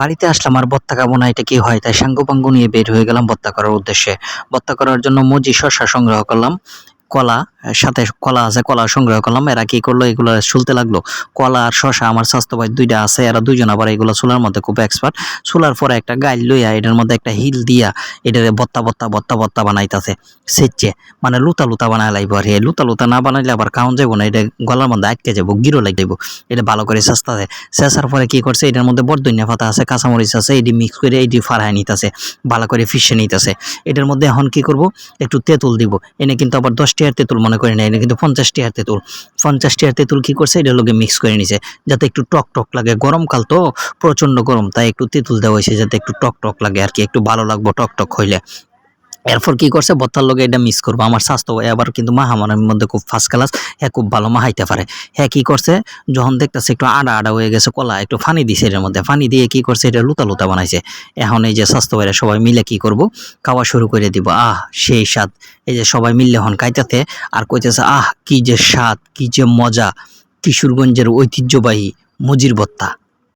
বাড়িতে আসলাম আর ভর্তা খাবো না, এটা কি হয়? তাই সাঙ্গু পাঙ্গু নিয়ে বের হয়ে গেলাম ভর্তা করার উদ্দেশ্যে। ভর্তা করার জন্য মজি শসা সংগ্রহ করলাম, কলা, সাথে কলা আছে, কলা সংগ্রহ করলাম। এরা কি করলো, এগুলো ছুলতে লাগলো। কলা আর শসা আমার স্বাস্থ্য ভাই দুইটা আছে, এরা দুইজন আবার এগুলো চুলার মধ্যে খুব এক্সপার্ট। চুলার পরে একটা গাইল লইয়া এটার মধ্যে একটা হিল দিয়া এটারে ভর্তা ভর্তা ভর্তা ভর্তা বানাইতাছে সেচে, মানে লুতা লুতা বানায় লাইব। আর এই লুতা লুতা না বানাইলে আবার খাওয়া যাবো না, এটা গলার মধ্যে আটকে যাবো, গিরো লাগবে। এটা ভালো করে চেষ্টাতে চেঁচার পরে কি করছে, এটার মধ্যে বরদইনা পাতা আছে, কাঁচামরিচ আছে, এটি মিক্স করে এটি ফাড়ায় নিতেছে, ভালো করে ফিশে নিতেছে। এটার মধ্যে এখন কি করব, একটু তেঁতুল দিব। এনে কিন্তু আবার 10 টিয়ার তেঁতুল মনে করে না, এনে কিন্তু 50 টিয়ার তেঁতুল। 50 টিয়ার তেঁতুল কি করছে, এটার লগে মিক্স করে নিছে যাতে একটু টক টক লাগে। গরমকাল তো প্রচন্ড গরম, তাই একটু তেঁতুল দেওয়া হয়েছে যাতে একটু টক টক লাগে আর কি, একটু ভালো লাগবো টক টক হইলে। এরপর কি করছে, ভর্তার লগে এটা মিক্স করবো। আমার স্বাস্থ্য ভাই আবার কিন্তু মাহামানের মধ্যে খুব ফার্স্ট ক্লাস, হ্যাঁ খুব ভালো মাহাইতে পারে। হ্যাঁ কি করছে, যখন দেখতেছে একটু আড়া আড়া হয়ে গেছে কলা, একটু পানি দিছে এর মধ্যে, পানি দিয়ে কি করছে, এটা লুতা লুতা বানাইছে। এখন এই যে স্বাস্থ্য ভাইরা সবাই মিলে কি করব, খাওয়া শুরু করে দিব। সেই স্বাদ। এই যে সবাই মিললে হন খাইতেছে আর কইতেছে কি যে স্বাদ, কি যে মজা, কিশোরগঞ্জের ঐতিহ্যবাহী মজির ভর্তা।